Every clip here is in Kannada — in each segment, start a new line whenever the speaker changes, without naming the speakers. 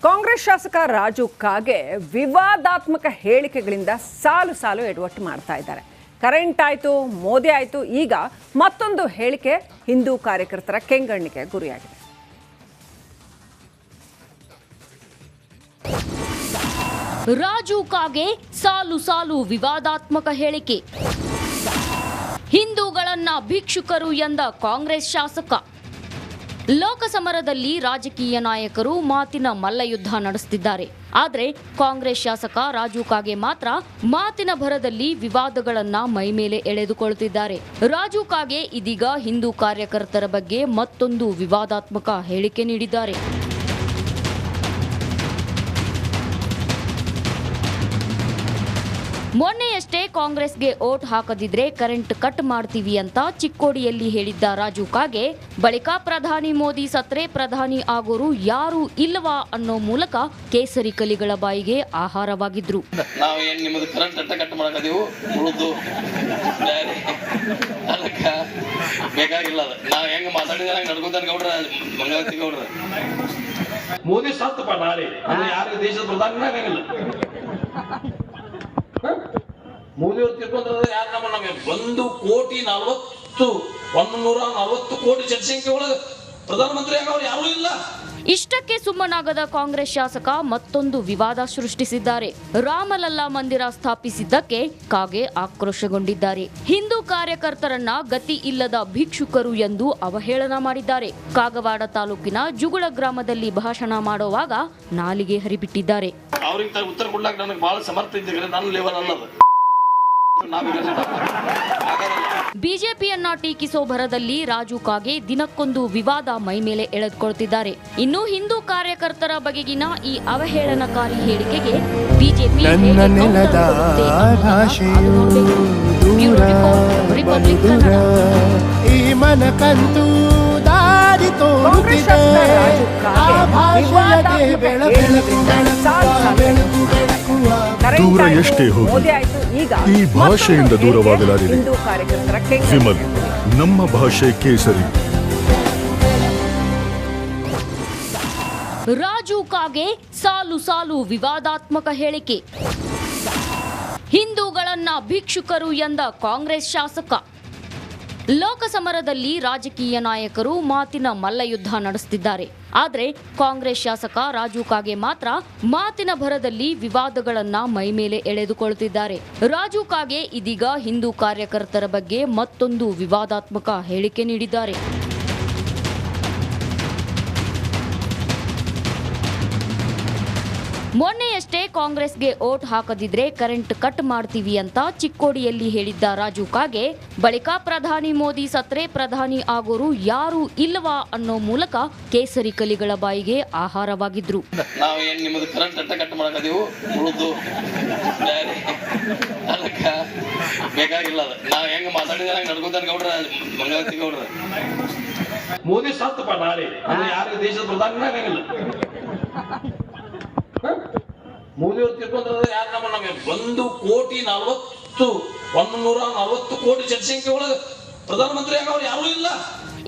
ಕಾಂಗ್ರೆಸ್ ಶಾಸಕ ರಾಜು ಕಾಗೆ ವಿವಾದಾತ್ಮಕ ಹೇಳಿಕೆಗಳಿಂದ ಸಾಲು ಸಾಲು ಎಡವಟ್ಟು ಮಾಡ್ತಾ ಇದ್ದಾರೆ. ಕರೆಂಟ್ ಆಯಿತು, ಮೋದಿ ಆಯಿತು, ಈಗ ಮತ್ತೊಂದು ಹೇಳಿಕೆ ಹಿಂದೂ ಕಾರ್ಯಕರ್ತರ ಕೆಂಗಣ್ಣಿಗೆ ಗುರಿಯಾಗಿದೆ.
ರಾಜು ಕಾಗೆ ಸಾಲು ಸಾಲು ವಿವಾದಾತ್ಮಕ ಹೇಳಿಕೆ. ಹಿಂದೂಗಳನ್ನ ಭಿಕ್ಷುಕರು ಎಂದ ಕಾಂಗ್ರೆಸ್ ಶಾಸಕ. ಲೋಕಸಮರದಲ್ಲಿ ರಾಜಕೀಯ ನಾಯಕರು ಮಾತಿನ ಮಲ್ಲಯುದ್ಧ ನಡೆಸುತ್ತಿದ್ದಾರೆ. ಆದರೆ ಕಾಂಗ್ರೆಸ್ ಶಾಸಕ ರಾಜು ಕಾಗೆ ಮಾತ್ರ ಮಾತಿನ ಭರದಲ್ಲಿ ವಿವಾದಗಳನ್ನ ಮೈಮೇಲೆ ಎಳೆದುಕೊಳ್ಳುತ್ತಿದ್ದಾರೆ. ರಾಜು ಕಾಗೆ ಇದೀಗ ಹಿಂದೂ ಕಾರ್ಯಕರ್ತರ ಬಗ್ಗೆ ಮತ್ತೊಂದು ವಿವಾದಾತ್ಮಕ ಹೇಳಿಕೆ ನೀಡಿದ್ದಾರೆ. ಮೊನ್ನೆಯಷ್ಟೇ ಕಾಂಗ್ರೆಸ್ಗೆ ಓಟ್ ಹಾಕದಿದ್ರೆ ಕರೆಂಟ್ ಕಟ್ ಮಾಡ್ತೀವಿ ಅಂತ ಚಿಕ್ಕೋಡಿಯಲ್ಲಿ ಹೇಳಿದ್ದ ರಾಜು ಕಾಗೆ ಬಳಿಕ ಪ್ರಧಾನಿ ಮೋದಿ ಸತ್ರೆ ಪ್ರಧಾನಿ ಆಗೋರು ಯಾರು ಇಲ್ಲವಾ ಅನ್ನೋ ಮೂಲಕ ಕೇಸರಿ ಕಲಿಗಳ ಬಾಯಿಗೆ ಆಹಾರವಾಗಿದ್ರು.
ಮೋದಿ ಸತ್ತಪ್ಪ ನಾಳೆ ಯಾರು ದೇಶದ ಪ್ರಧಾನಿ ಆಗಂಗಿಲ್ಲ. ಮೋದಿ ಅವರು ತಿಳ್ಕೊಂಡ್ರೆ ಯಾರು ನಮಗೆ 140 ಕೋಟಿ ಜನಸಂಖ್ಯೆ ಒಳಗೆ ಪ್ರಧಾನಮಂತ್ರಿ ಆಗೋರು ಯಾರೂ ಇಲ್ಲ.
ಇಷ್ಟಕ್ಕೆ ಸುಮ್ಮನಾಗದ ಕಾಂಗ್ರೆಸ್ ಶಾಸಕ ಮತ್ತೊಂದು ವಿವಾದ ಸೃಷ್ಟಿಸಿದ್ದಾರೆ. ರಾಮಲಲ್ಲಾ ಮಂದಿರ ಸ್ಥಾಪಿಸಿದ್ದಕ್ಕೆ ಕಾಗೆ ಆಕ್ರೋಶಗೊಂಡಿದ್ದಾರೆ. ಹಿಂದೂ ಕಾರ್ಯಕರ್ತರನ್ನ ಗತಿ ಇಲ್ಲದ ಭಿಕ್ಷುಕರು ಎಂದು ಅವಹೇಳನ ಮಾಡಿದ್ದಾರೆ. ಕಾಗವಾಡ ತಾಲೂಕಿನ ಜುಗುಳ ಗ್ರಾಮದಲ್ಲಿ ಭಾಷಣ ಮಾಡುವಾಗ ನಾಲಿಗೆ ಹರಿಬಿಟ್ಟಿದ್ದಾರೆ.
ಅವ್ರಿಗೆ ಉತ್ತರ ಕೊಡ್ಲಾಕ ನನಗೆ ಬಹಳ ಸಮರ್ಥ ಇದ್ದರೆ ನನ್ನ ಲೆವೆಲ್ ಅಲ್ಲದ.
ಬಿಜೆಪಿಯನ್ನ ಟೀಕಿಸೋ ಭರದಲ್ಲಿ ರಾಜು ಕಾಗೆ ದಿನಕ್ಕೊಂದು ವಿವಾದ ಮೈಮೇಲೆ ಎಳೆದುಕೊಳ್ತಿದ್ದಾರೆ. ಇನ್ನು ಹಿಂದೂ ಕಾರ್ಯಕರ್ತರ ಬಗೆಗಿನ ಈ ಅವಹೇಳನಕಾರಿ ಹೇಳಿಕೆಗೆ ಬಿಜೆಪಿ
ದೂರ ಎಷ್ಟೇ ಹೋಗಿ ಈ ಭಾಷೆಯಿಂದ ದೂರವಾಗಲಾರಿದೆ. ವಿಮಲ್, ನಮ್ಮ ಭಾಷೆ ಕೇಸರಿ.
ರಾಜು ಕಾಗೆ ಸಾಲು ಸಾಲು ವಿವಾದಾತ್ಮಕ ಹೇಳಿಕೆ. ಹಿಂದೂಗಳನ್ನ ಭಿಕ್ಷುಕರು ಎಂದ ಕಾಂಗ್ರೆಸ್ ಶಾಸಕ. ಲೋಕಸಮರದಲ್ಲಿ ರಾಜಕೀಯ ನಾಯಕರು ಮಾತಿನ ಮಲ್ಲಯುದ್ಧ ನಡೆಸುತ್ತಿದ್ದಾರೆ. ಆದರೆ ಕಾಂಗ್ರೆಸ್ ಶಾಸಕ ರಾಜು ಕಾಗೆ ಮಾತ್ರ ಮಾತಿನ ಭರದಲ್ಲಿ ವಿವಾದಗಳನ್ನ ಮೈಮೇಲೆ ಎಳೆದುಕೊಳ್ಳುತ್ತಿದ್ದಾರೆ. ರಾಜು ಕಾಗೆ ಇದೀಗ ಹಿಂದೂ ಕಾರ್ಯಕರ್ತರ ಬಗ್ಗೆ ಮತ್ತೊಂದು ವಿವಾದಾತ್ಮಕ ಹೇಳಿಕೆ ನೀಡಿದ್ದಾರೆ. ಮೊನ್ನೆಯಷ್ಟೇ ಕಾಂಗ್ರೆಸ್ಗೆ ಓಟ್ ಹಾಕದಿದ್ರೆ ಕರೆಂಟ್ ಕಟ್ ಮಾಡ್ತೀವಿ ಅಂತ ಚಿಕ್ಕೋಡಿಯಲ್ಲಿ ಹೇಳಿದ್ದ ರಾಜು ಕಾಗೆ ಬಳಿಕ ಪ್ರಧಾನಿ ಮೋದಿ ಸತ್ರೆ ಪ್ರಧಾನಿ ಆಗೋರು ಯಾರು ಇಲ್ಲವಾ ಅನ್ನೋ ಮೂಲಕ ಕೇಸರಿ ಕಲಿಗಳ ಬಾಯಿಗೆ ಆಹಾರವಾಗಿದ್ರು.
ಮೋದಿ ಸತ್ತಪ್ಪ ನಾಳೆ ಯಾರು ದೇಶದ ಪ್ರಧಾನಿ ಆಗಂಗಿಲ್ಲ. ಮೋದಿ ಅವರು ತಿಳ್ಕೊಂಡ್ರೆ ಯಾರು ನಮಗೆ 140 ಕೋಟಿ ಜನಸಂಖ್ಯೆ ಒಳಗೆ ಪ್ರಧಾನಮಂತ್ರಿ ಆಗೋರು ಯಾರೂ ಇಲ್ಲ.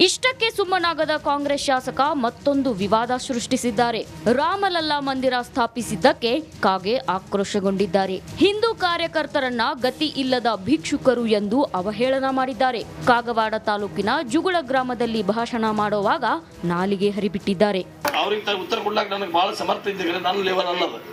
ಇಷ್ಟಕ್ಕೆ ಸುಮ್ಮನಾಗದ ಕಾಂಗ್ರೆಸ್ ಶಾಸಕ ಮತ್ತೊಂದು ವಿವಾದ ಸೃಷ್ಟಿಸಿದ್ದಾರೆ. ರಾಮಲಲ್ಲಾ ಮಂದಿರ ಸ್ಥಾಪಿಸಿದ್ದಕ್ಕೆ ಕಾಗೆ ಆಕ್ರೋಶಗೊಂಡಿದ್ದಾರೆ. ಹಿಂದೂ ಕಾರ್ಯಕರ್ತರನ್ನ ಗತಿ ಇಲ್ಲದ ಭಿಕ್ಷುಕರು ಎಂದು ಅವಹೇಳನ ಮಾಡಿದ್ದಾರೆ. ಕಾಗವಾಡ ತಾಲೂಕಿನ ಜುಗುಳ ಗ್ರಾಮದಲ್ಲಿ ಭಾಷಣ ಮಾಡುವಾಗ ನಾಲಿಗೆ ಹರಿಬಿಟ್ಟಿದ್ದಾರೆ.
ಅವ್ರಿಗೆ ಉತ್ತರ ಕೊಡ್ಲಾಕ ನನಗೆ ಬಹಳ ಸಮರ್ಥ ಇದ್ದರೆ ನನ್ನ ಲೆವೆಲ್ ಅಲ್ಲದ.